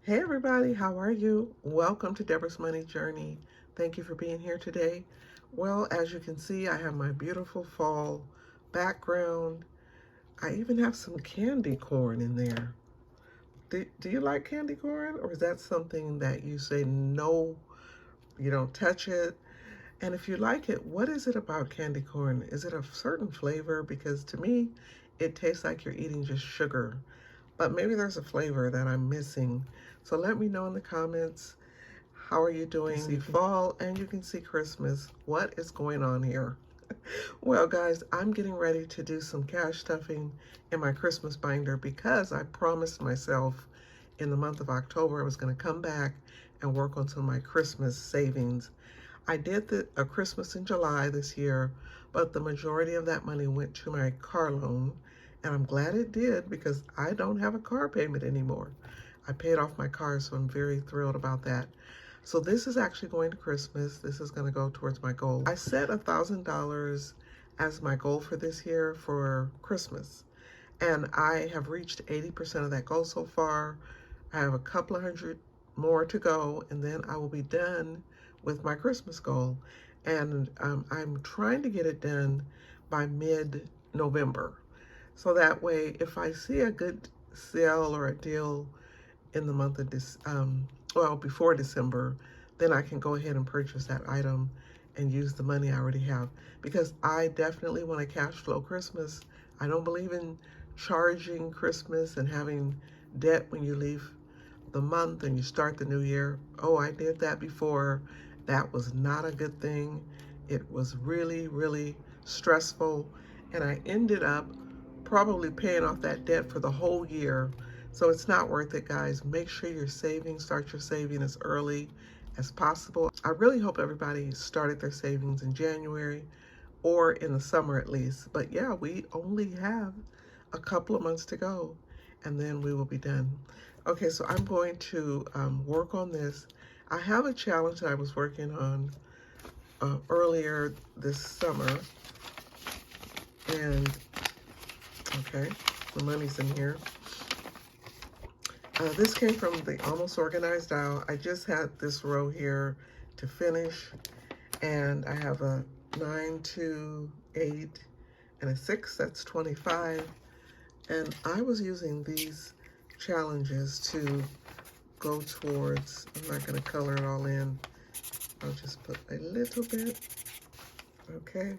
Hey everybody, how are you? Welcome to Debra's Money Journey. Thank you for being here today. Well, as you can see, I have my beautiful fall background. I even have some candy corn in there. Do you like candy corn, or is that something that you say no, you don't touch it? And if you like it, what is it about candy corn? Is it a certain flavor? Because to me, it tastes like you're eating just sugar. But maybe there's a flavor that I'm missing. So let me know in the comments. How are you doing? You see fall and you can see Christmas. What is going on here? Well, guys, I'm getting ready to do some cash stuffing in my Christmas binder because I promised myself in the month of October I was going to come back and work on some of my Christmas savings. I did a Christmas in July this year, but the majority of that money went to my car loan, and I'm glad it did because I don't have a car payment anymore. I paid off my car, so I'm very thrilled about that. So this is actually going to Christmas. This is going to go towards my goal. I set $1,000 as my goal for this year for Christmas, and I have reached 80% of that goal so far. I have a couple of hundred more to go, and then I will be done with my Christmas goal. And I'm trying to get it done by mid-November. So that way, if I see a good sale or a deal in the month of this, well, before December, then I can go ahead and purchase that item and use the money I already have. Because I definitely want to cash flow Christmas. I don't believe in charging Christmas and having debt when you leave the month and you start the new year. Oh, I did that before. That was not a good thing. It was really, really stressful. And I ended up probably paying off that debt for the whole year. So it's not worth it, guys. Make sure you're saving. Start your saving as early as possible. I really hope everybody started their savings in January or in the summer at least. But yeah, we only have a couple of months to go and then we will be done. Okay, so I'm going to work on this. I have a challenge that I was working on earlier this summer. And, okay, the money's in here. This came from the Almost Organized Dial. I just had this row here to finish. And I have a 9, 2, 8, and a 6. That's 25. And I was using these challenges to go towards, I'm not going to color it all in. I'll just put a little bit. Okay.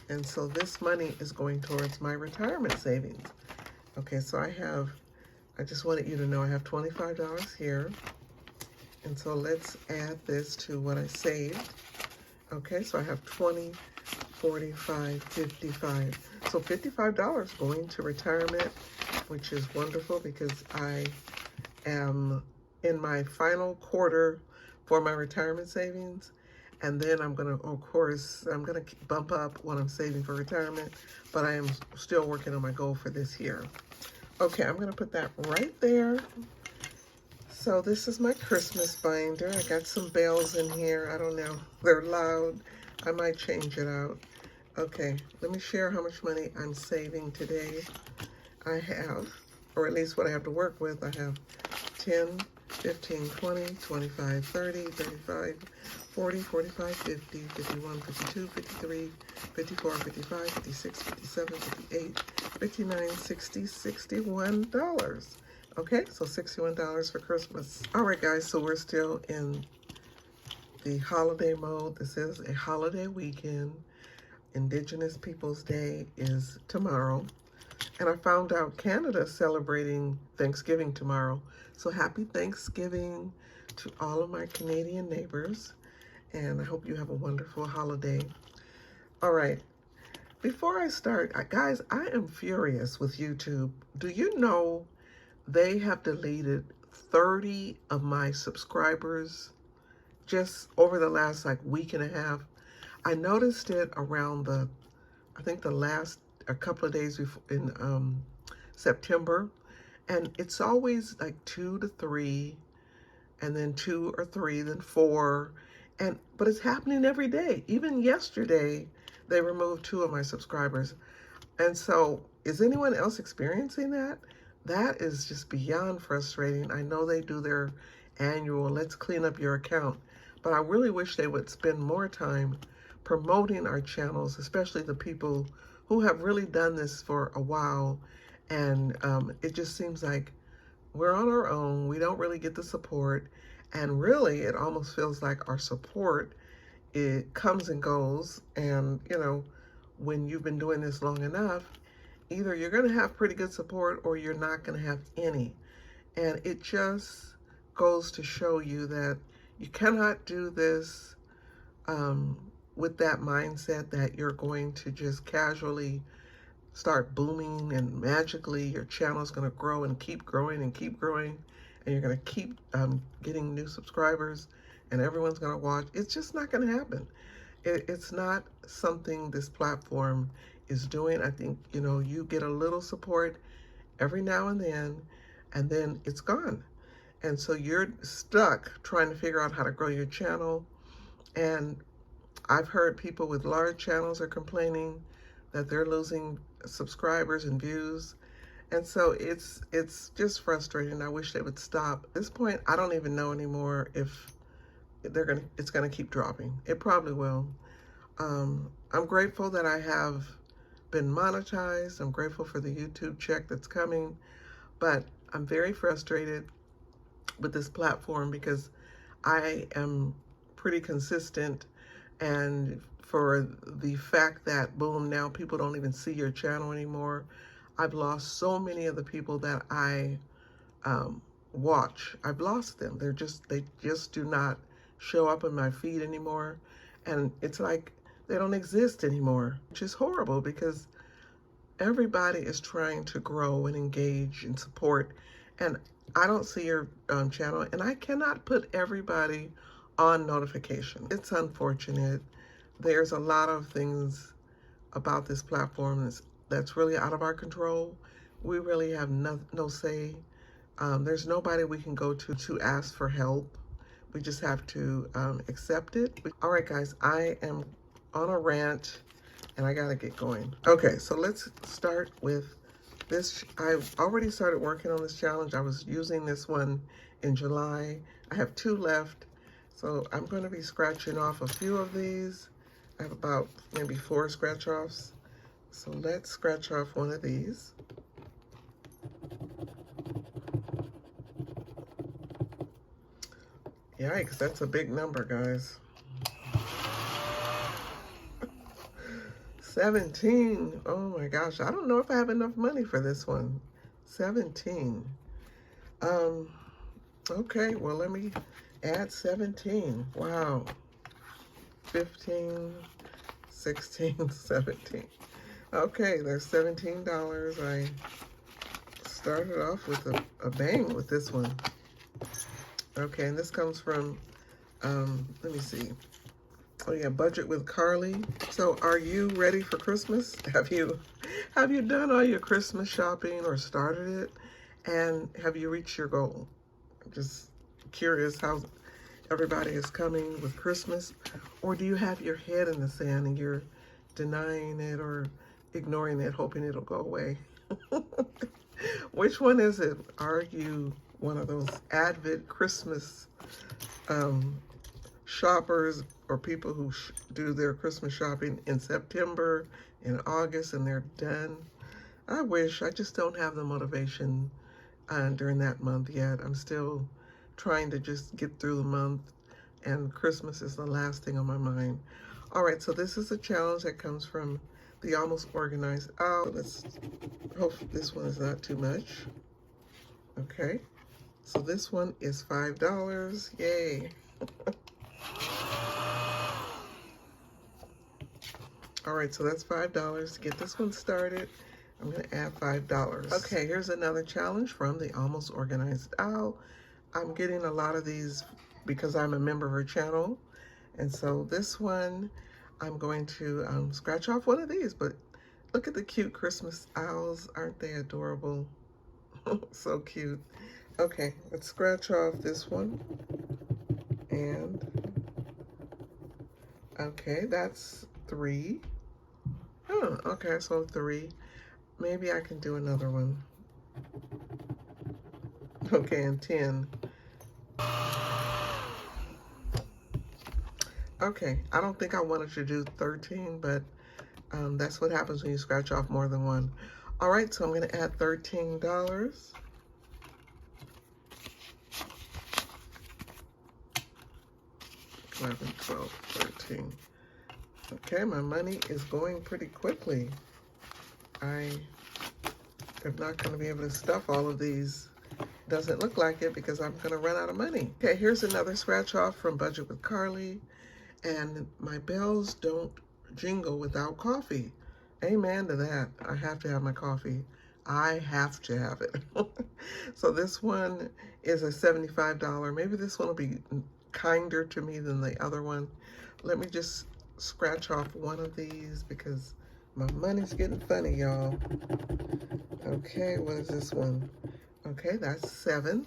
And so this money is going towards my retirement savings. Okay, so I just wanted you to know I have $25 here. And so let's add this to what I saved. Okay, so I have 20, 45, 55. So $55 going to retirement, which is wonderful because I am in my final quarter for my retirement savings. And then I'm gonna, of course, I'm gonna bump up what I'm saving for retirement, but I am still working on my goal for this year. Okay, I'm gonna put that right there. So this is my Christmas binder. I got some bells in here. I don't know, they're loud. I might change it out. Okay, let me share how much money I'm saving today. I have, or at least what I have to work with, I have 10, 15, 20, 25, 30, 35, 40, 45, 50, 51, 52, 53, 54, 55, 56, 57, 58, 59, 60, $61. Okay, so $61 for Christmas. All right, guys, so we're still in the holiday mode. This is a holiday weekend. Indigenous Peoples Day is tomorrow. And I found out Canada's celebrating Thanksgiving tomorrow. So happy Thanksgiving to all of my Canadian neighbors. And I hope you have a wonderful holiday. All right, before I start, guys, I am furious with YouTube. Do you know they have deleted 30 of my subscribers just over the last week and a half? I noticed it around I think a couple of days before in September. And it's always like 2 to 3, and then 2 or 3, then 4. But it's happening every day. Even yesterday, they removed 2 of my subscribers. And so, is anyone else experiencing that? that is just beyond frustrating. I know they do their annual let's clean up your account, but I really wish they would spend more time promoting our channels, especially the people who have really done this for a while. And it just seems like we're on our own. We don't really get the support. And really, it almost feels like our support, it comes and goes. And, you know, when you've been doing this long enough, either you're going to have pretty good support or you're not going to have any. And it just goes to show you that you cannot do this with that mindset that you're going to just casually start booming and magically your channel is going to grow and keep growing and keep growing, and you're going to keep getting new subscribers and everyone's going to watch. It's just not going to happen. It's not something this platform is doing. I think, you know, you get a little support every now and then it's gone. And so you're stuck trying to figure out how to grow your channel. And I've heard people with large channels are complaining that they're losing subscribers and views. And so it's just frustrating. I wish they would stop. At this point, I don't even know anymore if it's gonna keep dropping. It probably will. I'm grateful that I have been monetized. I'm grateful for the YouTube check that's coming, but I'm very frustrated with this platform because I am pretty consistent, and for the fact that boom, now people don't even see your channel anymore. I've lost so many of the people that I watch. I've lost them. They just do not show up in my feed anymore, and it's like they don't exist anymore, which is horrible because everybody is trying to grow and engage and support, and I don't see your channel, and I cannot put everybody on notification. It's unfortunate. There's a lot of things about this platform that's really out of our control. We really have no say. There's nobody we can go to ask for help. We just have to accept it. All right, guys, I am on a rant and I gotta get going. Okay, so let's start with this. I've already started working on this challenge. I was using this one in July. I have 2 left. So I'm going to be scratching off a few of these. I have about maybe 4 scratch offs. So let's scratch off one of these. Yikes, that's a big number, guys. 17. Oh my gosh, I don't know if I have enough money for this one. 17. Okay, well, let me add 17. Wow. 15, 16, 17. Okay, there's $17. I started off with a bang with this one. Okay, and this comes from, let me see. Oh yeah, Budget with Carly. So are you ready for Christmas? Have you done all your Christmas shopping or started it? And have you reached your goal? I'm just curious how everybody is coming with Christmas. Or do you have your head in the sand and you're denying it or ignoring it, hoping it'll go away? Which one is it? Are you one of those avid Christmas shoppers, or people who do their Christmas shopping in September, in August, and they're done? I wish. I just don't have the motivation during that month yet. I'm still trying to just get through the month, and Christmas is the last thing on my mind. All right, so this is a challenge that comes from the Almost Organized Owl. Let's hope this one is not too much. Okay, so this one is $5. Yay. All right, so that's $5. To get this one started, I'm going to add $5. Okay, here's another challenge from the Almost Organized Owl. I'm getting a lot of these because I'm a member of her channel. And so this one, I'm going to scratch off one of these. But look at the cute Christmas owls. Aren't they adorable? So cute. Okay, let's scratch off this one. And, okay, that's 3. Oh, okay, so 3. Maybe I can do another one. Okay, and 10. Okay, I don't think I wanted to do 13, but that's what happens when you scratch off more than one. All right, so I'm going to add $13. 11, 12, 13. Okay, my money is going pretty quickly. I am not going to be able to stuff all of these. Doesn't look like it because I'm going to run out of money. Okay, here's another scratch off from Budget with Carly. And my bells don't jingle without coffee. Amen to that. I have to have my coffee. I have to have it. So this one is a $75. Maybe this one will be kinder to me than the other one. Let me just scratch off one of these because my money's getting funny, y'all. Okay, what is this one? Okay, that's 7.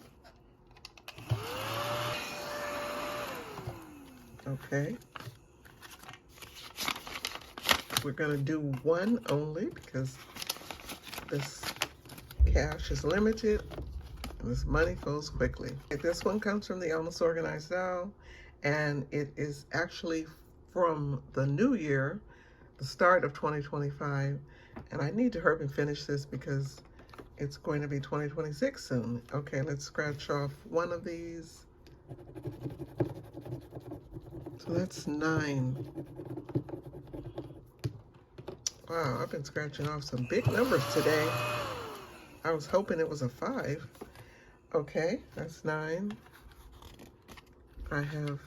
Okay. We're gonna do one only because this cash is limited and this money goes quickly. This one comes from the Almost Organized Doll, and it is actually from the new year, the start of 2025, and I need to hurry and finish this because it's going to be 2026 soon. Okay, let's scratch off one of these. So that's 9. Wow, I've been scratching off some big numbers today. I was hoping it was a 5. Okay, that's 9. I have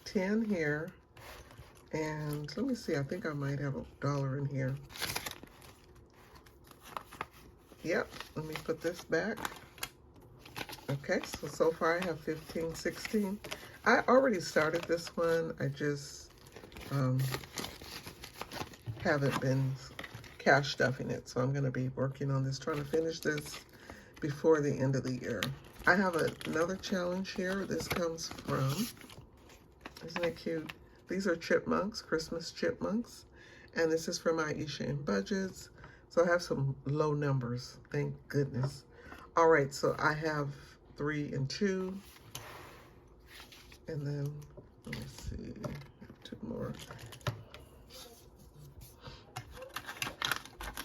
10 here. And let me see, I think I might have $1 in here. Yep, let me put this back. Okay, so far I have 15, 16. I already started this one. I just haven't been cash stuffing it. So I'm going to be working on this, trying to finish this before the end of the year. I have another challenge here. This comes from, isn't it cute? These are chipmunks, Christmas chipmunks. And this is from Aisha M Budgets. So I have some low numbers, thank goodness. All right, so I have 3 and 2. And then, let me see, 2 more.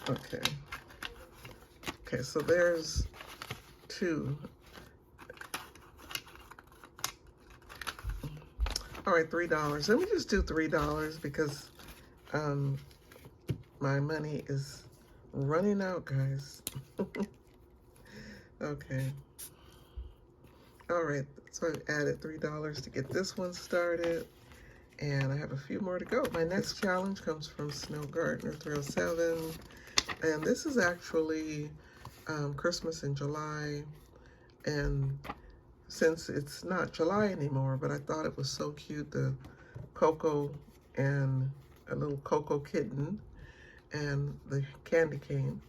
Okay. Okay, so there's 2. All right, $3. Let me just do $3 because my money is running out, guys. Okay. All right, so I've added $3 to get this one started, and I have a few more to go. My next challenge comes from Snowgardener 307, and this is actually Christmas in July, and since it's not July anymore, but I thought it was so cute, the Coco and a little Coco kitten and the candy cane.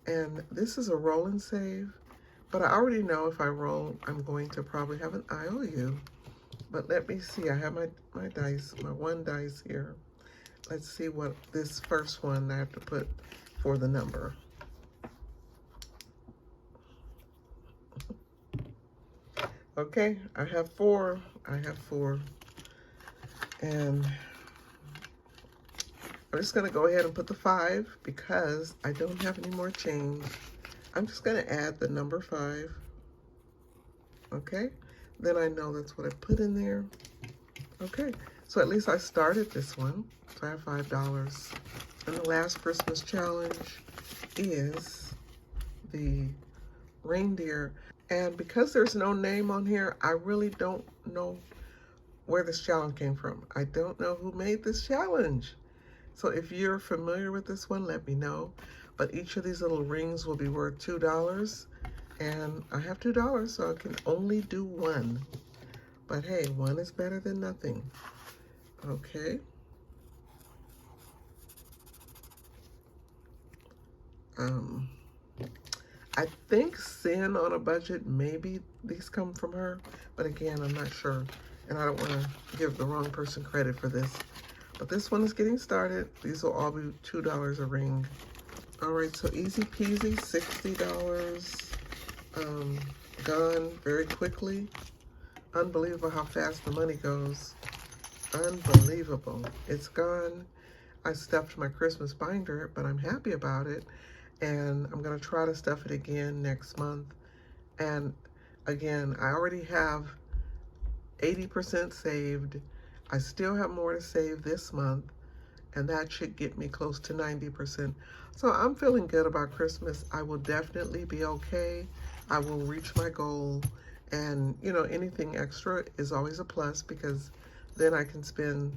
And this is a roll and save, but I already know if I roll, I'm going to probably have an IOU. But let me see, I have my dice, my 1 dice here. Let's see what this first one I have to put for the number. Okay, I have 4. I have 4. And I'm just gonna go ahead and put the 5 because I don't have any more change. I'm just gonna add the number 5. Okay, then I know that's what I put in there. Okay, so at least I started this one. So I have $5. And the last Christmas challenge is the reindeer. And because there's no name on here, I really don't know where this challenge came from. I don't know who made this challenge. So if you're familiar with this one, let me know. But each of these little rings will be worth $2. And I have $2, so I can only do 1. But hey, 1 is better than nothing. Okay. I think Sin on a Budget, maybe these come from her. But again, I'm not sure. And I don't want to give the wrong person credit for this. But this one is getting started. These will all be $2 a ring. All right, so easy peasy, $60. gone very quickly. Unbelievable how fast the money goes. Unbelievable. It's gone. I stuffed my Christmas binder, but I'm happy about it. And I'm going to try to stuff it again next month. And again, I already have 80% saved. I still have more to save this month, and that should get me close to 90%. So I'm feeling good about Christmas. I will definitely be okay. I will reach my goal. And, you know, anything extra is always a plus because then I can spend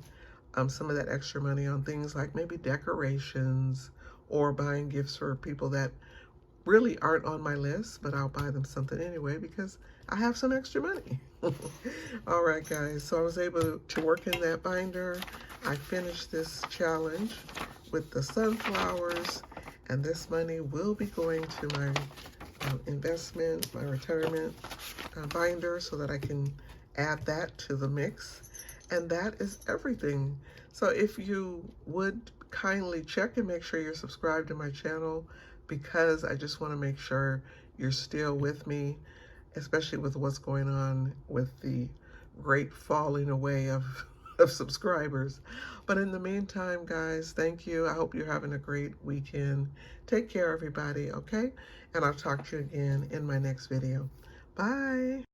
some of that extra money on things like maybe decorations or buying gifts for people that really aren't on my list, but I'll buy them something anyway because I have some extra money. All right, guys, so I was able to work in that binder. I finished this challenge with the sunflowers, and this money will be going to my investment, my retirement binder, so that I can add that to the mix. And that is everything. So if you would kindly check and make sure you're subscribed to my channel, because I just want to make sure you're still with me, especially with what's going on with the great falling away of subscribers. But in the meantime, guys, thank you. I hope you're having a great weekend. Take care, everybody, okay? And I'll talk to you again in my next video. Bye.